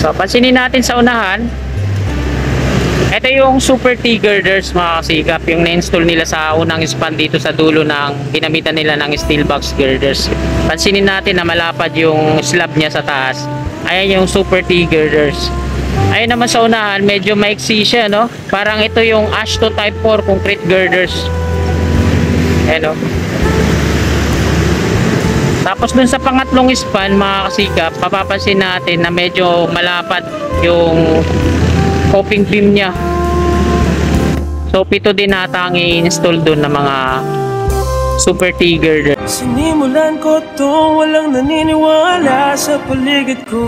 So, pansinin natin sa unahan. Ito yung Super T girders mga kasikap, yung na-install nila sa unang span dito sa dulo ng ginamitan nila ng steel box girders. Pansinin natin na malapad yung slab niya sa taas. Ayan yung Super T girders. Ayun naman sa unahan, medyo maiksi siya, no? Parang ito yung Ashto Type 4 concrete girders. Ayan, no? Tapos dun sa pangatlong span mga kasikap, papapansin natin na medyo malapad yung coping beam niya. So 7 din nata ang i-install doon ng mga Super T girder. Sinimulan ko to, walang naniniwala sa paligid ko.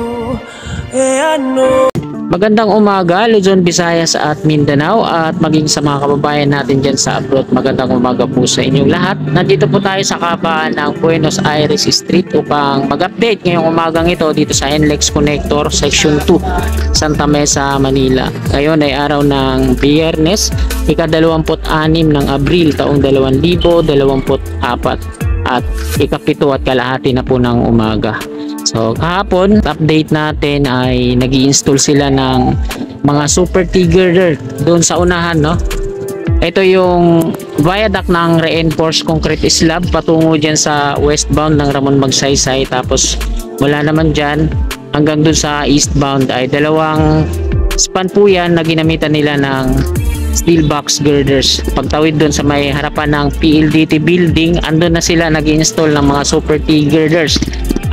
Ano? Magandang umaga Luzon, Visayas at Mindanao at maging sa mga kababayan natin dyan sa abroad. Magandang umaga po sa inyong lahat. Nandito po tayo sa kabaan ng Buenos Aires Street upang mag-update ngayong umagang ito dito sa NLEX Connector Section 2, Santa Mesa, Manila. Ngayon ay araw ng Biyernes, ika-26 ng Abril taong 2024 at ika-7 at kalahati na po ng umaga. So kahapon, update natin ay nag-i-install sila ng mga Super T girder doon sa unahan, no? Ito yung viaduct ng reinforced concrete slab patungo dyan sa westbound ng Ramon Magsaysay. Tapos wala naman dyan hanggang doon sa eastbound ay dalawang span po yan na ginamitan nila ng steel box girders. Pagtawid doon sa may harapan ng PLDT building, andun na sila nag-i-install ng mga Super T girders.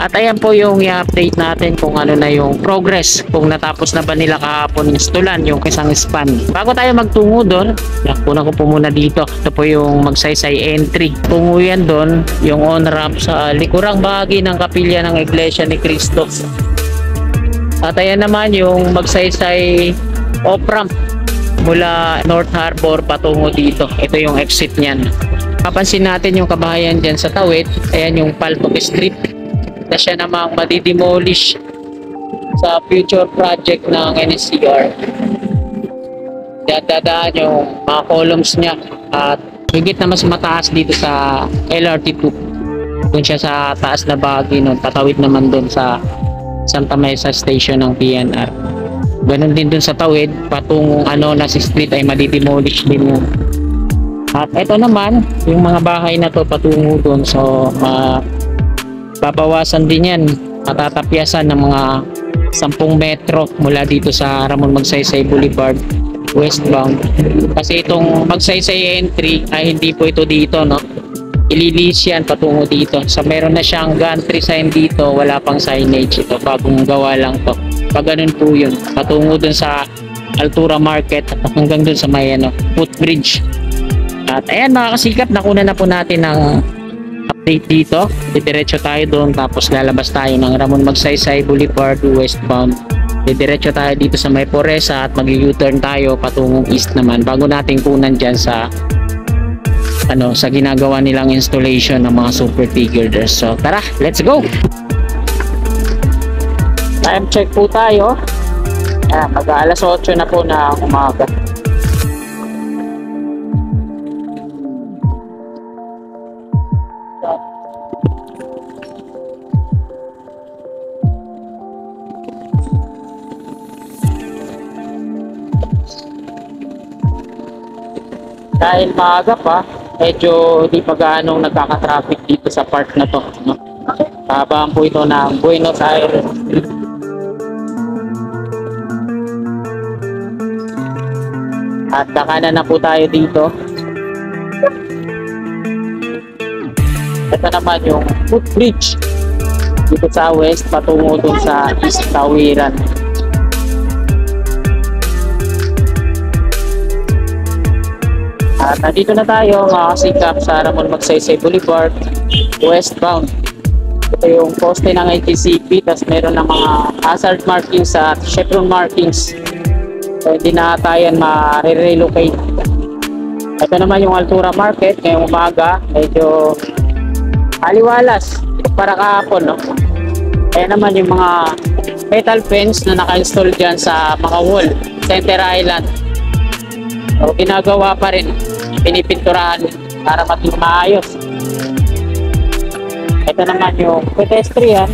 At ayan po yung i-update natin kung ano na yung progress, kung natapos na ba nila kahapon installan yung isang span. Bago tayo magtungo doon, kunan ko po muna dito. Ito po yung Magsaysay entry. Tungo yan doon, yung on-ramp sa likurang bahagi ng kapilya ng Iglesia ni Cristo. At ayan naman yung Magsaysay off-ramp mula North Harbor patungo dito. Ito yung exit niyan. Papansin natin yung kabahayan dyan sa tawid. Ayan yung Paltok Street na siya namang madidemolish sa future project ng NSCR. Dadaan yung mga columns niya at higit na mas mataas dito sa LRT2. Doon siya sa taas na bahagi nun, tatawid naman doon sa Santa Mesa station ng PNR. Ganon din doon sa tawid patungong na si street ay madidemolish din yun. At ito naman yung mga bahay na to patungo doon, so babawasan din yan, matatapyasan ng mga 10 metro mula dito sa Ramon Magsaysay Boulevard westbound. Kasi itong Magsaysay entry ay hindi po ito dito, no? Ililis yan patungo dito. So meron na siyang gantry sign dito, wala pang signage. Ito bagong gawa lang to. Pag ganun po yun, patungo dun sa Altura Market at hanggang dun sa may footbridge. At ayan mga kasikap, nakuna na po natin ng update dito. Didiretso tayo doon, tapos lalabas tayo ng Ramon Magsaysay Boulevard westbound. Didiretso tayo dito sa may Poresa at mag-U-turn tayo patungong east naman bago natin kunan dyan sa sa ginagawa nilang installation ng mga Super T girders. So tara, let's go! Time check po tayo. Mag-alas 8 na po na umaga. Dahil maaga pa, medyo di pa gaanong nagkaka-traffic dito sa part na to, no? Habang po ito ng Buenos Aires Street. At kakanan na po tayo dito. Ito naman yung footbridge dito sa west patungo dun sa east tawiran. At nandito na tayo mga kasikap sa Ramon Magsaysay Boulevard westbound. Ito yung poste ng NTCP, tapos meron ng mga hazard markings at chevron markings. So hindi na tayo ma-relocate. Ito naman yung Altura Market ngayong umaga, medyo aliwalas para kahapon, no? Kaya naman yung mga metal fence na naka-install dyan sa mga wall, Center Island. So ginagawa pa rin, pinipinturahan para maging maayos. Ito naman yung pedestrian.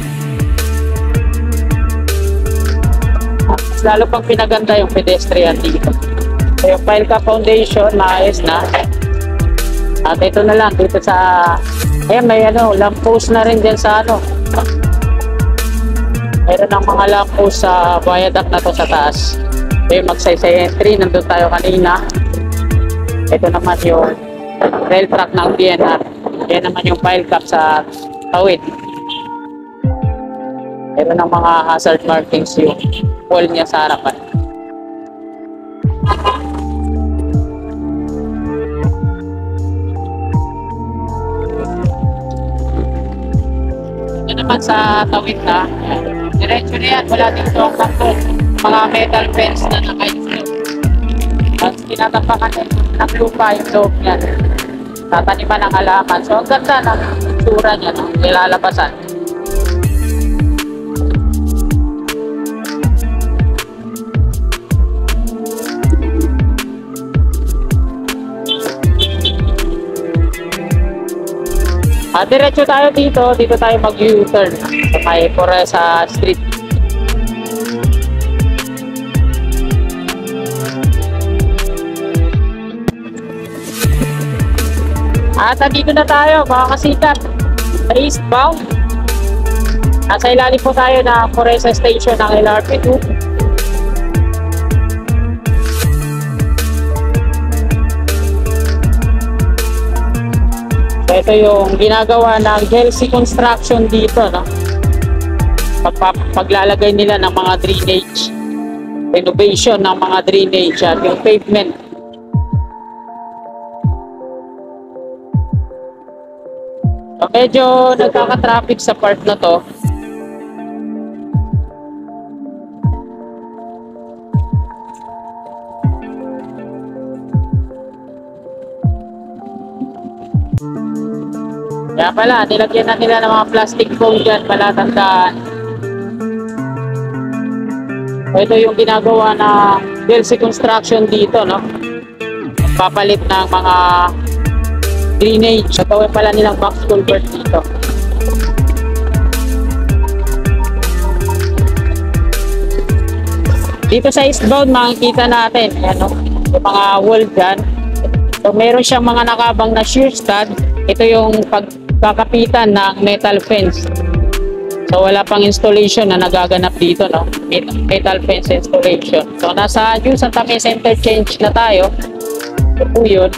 mas lalo pang pinaganda yung pedestrian dito. So, yung pile cap foundation, maayos na. At ito na lang, dito sa, may lamppost na rin dyan sa meron ng mga lamppost sa viaduct na to sa taas. Yung magsaysay entry, nandun tayo kanina. Ito naman yung rail track ng PNR. Yan naman yung pile cap sa tawid. Meron ng mga hazard markings yung wall niya sa harapan. Ito naman sa tawid na. Diretso na yan. Wala dito ang mga metal fence na naka-install. At tinatapakan ng lupa yung loob niyan. Tataniman ng halaman. So, ang ganda ng itsura niya, nilalabasan. Diretso tayo dito. Dito tayo mag-U-turn sa may Poresa Street. At nandito na tayo mga kasikap sa eastbound. Nasa ilalim po tayo ng Poresa Station ng LRT2. So ito yung ginagawa ng Chelsea Construction dito, no? Paglalagay nila ng mga drainage, renovation ng mga drainage at yung pavement. So, medyo nagkaka-traffic sa part na to. Kaya pala, nilagyan na nila ng mga plastic foam dyan, pala tandaan. So, ito yung ginagawa na Chelsea Construction dito, no? Papalit ng mga drainage. So, gawin pala nilang box culvert dito. Dito sa eastbound, makikita natin, ano, yung mga wall dyan. So, meron siyang mga nakabang na shear stud. Ito yung pagkakapitan ng metal fence. So, wala pang installation na nagaganap dito, no? Metal fence installation. So, nasa Santa Mesa Interchange na tayo. Ito po yun.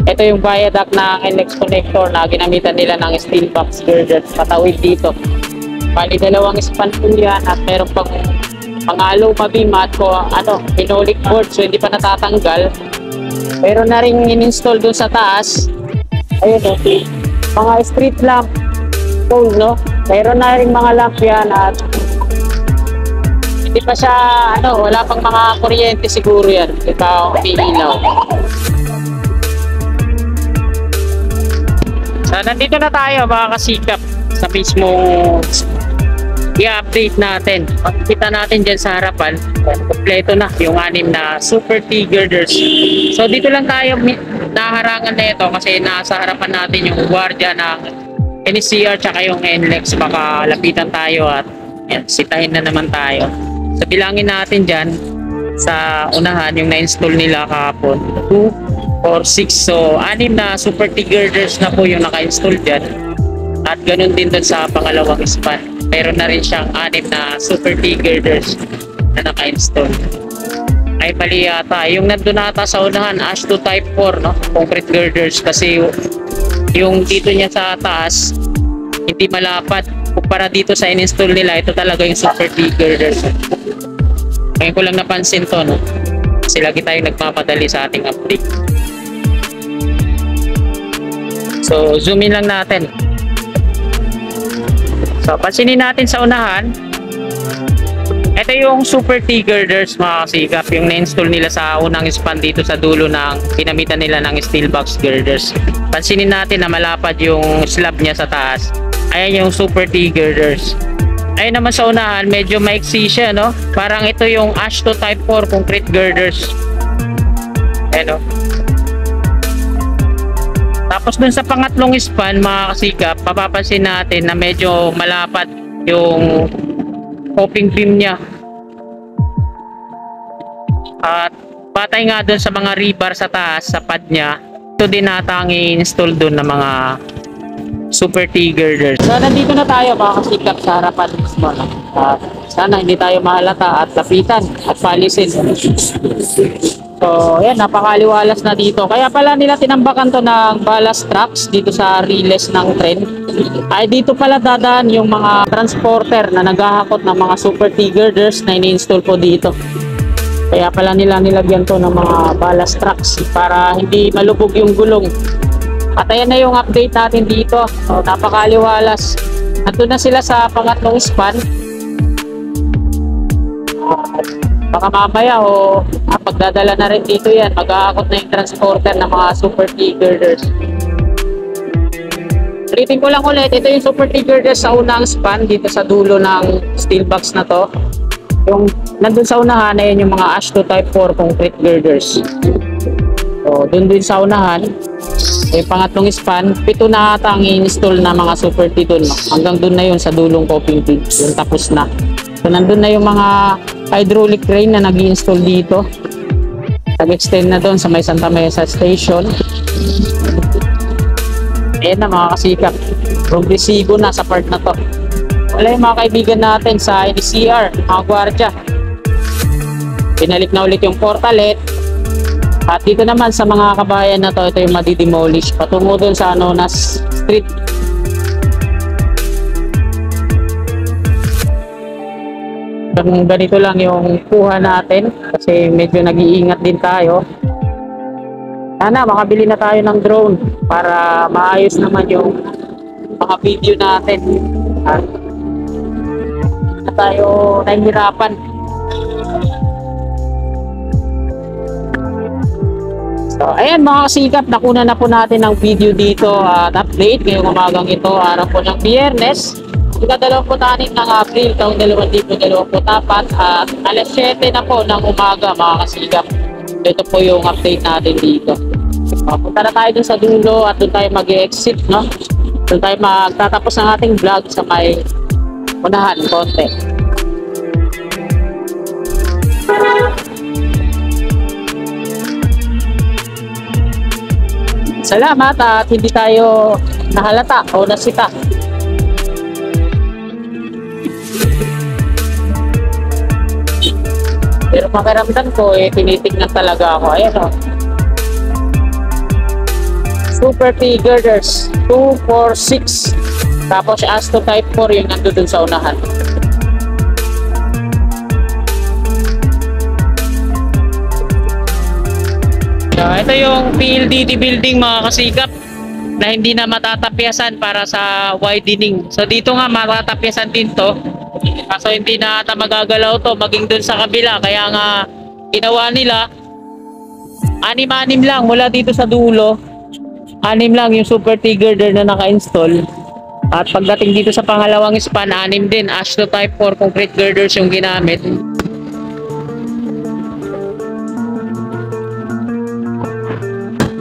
Ito yung viaduct ng NLEX connector na ginamitan nila ng steel box girder. Patawid dito. Bali, dalawang span po yan at meron pang mga luma beam at hydraulic board. So, hindi pa natatanggal. Meron na rin in-install doon sa taas. Ayun, okay. Mga street lamp pole, no? Mayroon na rin mga lamp yan at hindi pa siya, wala pang mga kuryente siguro yan. Hindi pa umiilaw. So, nandito na tayo mga kasikap sa mismong i-update natin. Pagkita natin dyan sa harapan, kompleto na yung 6 na Super T girders. So, dito lang tayo naharangan na ito kasi nasa harapan natin yung guardia ng NCR tsaka yung NLEX. Baka lapitan tayo at sitahin na naman tayo. So, bilangin natin dyan sa unahan yung na-install nila kahapon. 2, 4, 6. So, 6 na Super T girders na po yung naka-install dyan. At ganun din dun sa pangalawang span. Meron na rin siyang 6 na Super T girders na naka-install. Ay mali yata. Yung nandun nata sa unahan, ASH2 Type 4, no? Concrete girders. Kasi yung dito niya sa taas, hindi malapat. Kumpara dito sa in-install nila, ito talaga yung Super T girders. Ngayon ko lang napansin to, no? Kasi lagi tayong nagmamadali sa ating update. So, zoom in lang natin. So, pansinin natin sa unahan. Ito yung Super T girders mga kasikap. Yung na-install nila sa unang span dito sa dulo ng pinamitan nila ng steel box girders. Pansinin natin na malapad yung slab niya sa taas. Ayan yung Super T girders. Ayun naman sa unahan, medyo maiksi siya, no? Parang ito yung ASH2 Type 4 concrete girders. Ayan, no? Tapos dun sa pangatlong span mga kasikap, papapansin natin na medyo malapad yung coping beam niya. At patay nga doon sa mga rebar sa taas, sa pad niya, ito din natang i-install doon ng mga super T-girders. So nandito na tayo mga kasikap sa harapan mismo. At sana hindi tayo mahalata at lapitan at palisin. So, ayan, napakaliwalas na dito. Kaya pala nila tinambakan to ng ballast trucks dito sa riles ng tren. Ay dito pala dadaan yung mga transporter na naghahakot ng mga super T-girders na ini-install po dito. Kaya pala nila nilagyan to ng mga ballast trucks para hindi malubog yung gulong. At ayan na yung update natin dito. So, napakaliwalas. Nandun na sila sa pangatlong span. Baka mamaya pagdadala na rin dito yan, mag-aakot na yung transporter ng mga super T-girders. Ulitin ko lang ulit, ito yung super T-girders sa unang span dito sa dulo ng steel box na to. Yung nandun sa unahan na yun yung mga ASHTO type 4 concrete girders. So dun sa unahan, yung pangatlong span, 7 na ata ang i-install na mga super T dun. Hanggang dun na yun sa dulong coping T, yung tapos na. So nandun na yung mga hydraulic crane na nag-i-install dito. Nag-extend na doon sa may Santa Mesa Station. Ayan na mga kasikap. Progresibo na sa part na to. Wala yung mga kaibigan natin sa NCR, mga gwardiya. Pinalik na ulit yung portalet. At dito naman sa mga kabayan na to, ito yung madidemolish. Patungo doon sa Anonas Street. Ganito lang yung kuha natin kasi medyo nag-iingat din tayo. Sana makabili na tayo ng drone para maayos naman yung mga video natin at na tayo nahihirapan. So ayan mga kasikap, nakuna na po natin ng video dito at update ngayong umagang ito, araw po ng Biyernes. Ika-26 ng April taong 2024 at alas 7 na po ng umaga mga kasigap. Ito po yung update natin dito. Punta na tayo dun sa dulo at dun tayo mag-exit, no? Dun tayo magtatapos ng ating vlog sa may unahan konti. Salamat at hindi tayo nahalata o nasita. Pero pakiramdam ko, tinitignan talaga ako. Ayan o. Super T-girders 246. Tapos ASHTO type 4 yung nandun sa unahan. So, ito yung PLDT building mga kasikap na hindi na matatapyasan para sa widening. So dito nga matatapyasan din to. Kaso hindi na ata magagalaw to maging dun sa kabila. Kaya nga ginawa nila 6 lang mula dito sa dulo. 6 lang yung super T-girder na naka-install. At pagdating dito sa pangalawang span, 6 din. ASHTO type 4 concrete girders yung ginamit.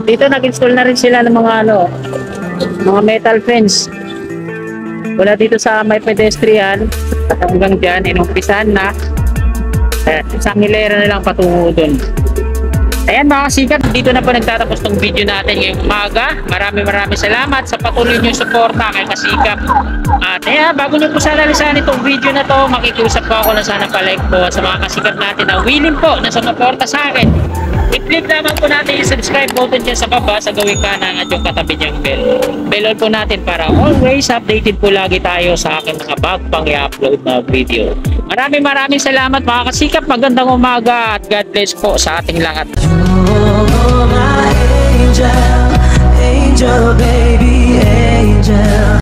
Dito nag-install na rin sila ng mga mga metal fence. Wala dito sa may pedestrian at hanggang dyan, inumpisahan na. Isang hilera na lang patungo dun. Ayan mga kasikap, dito na po nagtatapos ng video natin ngayong umaga. Maraming salamat sa patuloy nyo suporta kay Kasikap. At ayan, bago nyo po sana lisanin itong video na to, makikiusap po ako na sana pa-like po sa mga kasikap natin na willing po na sumuporta sa akin. I-click naman po natin yung subscribe button dyan sa baba sa gawing kanan at yung katabi niyang bell. Bell on po natin para always updated po lagi tayo sa aking mga bagpang i-upload na video. Maraming salamat mga kasikap. Magandang umaga at God bless po sa ating lahat. Oh, my angel, angel baby, angel.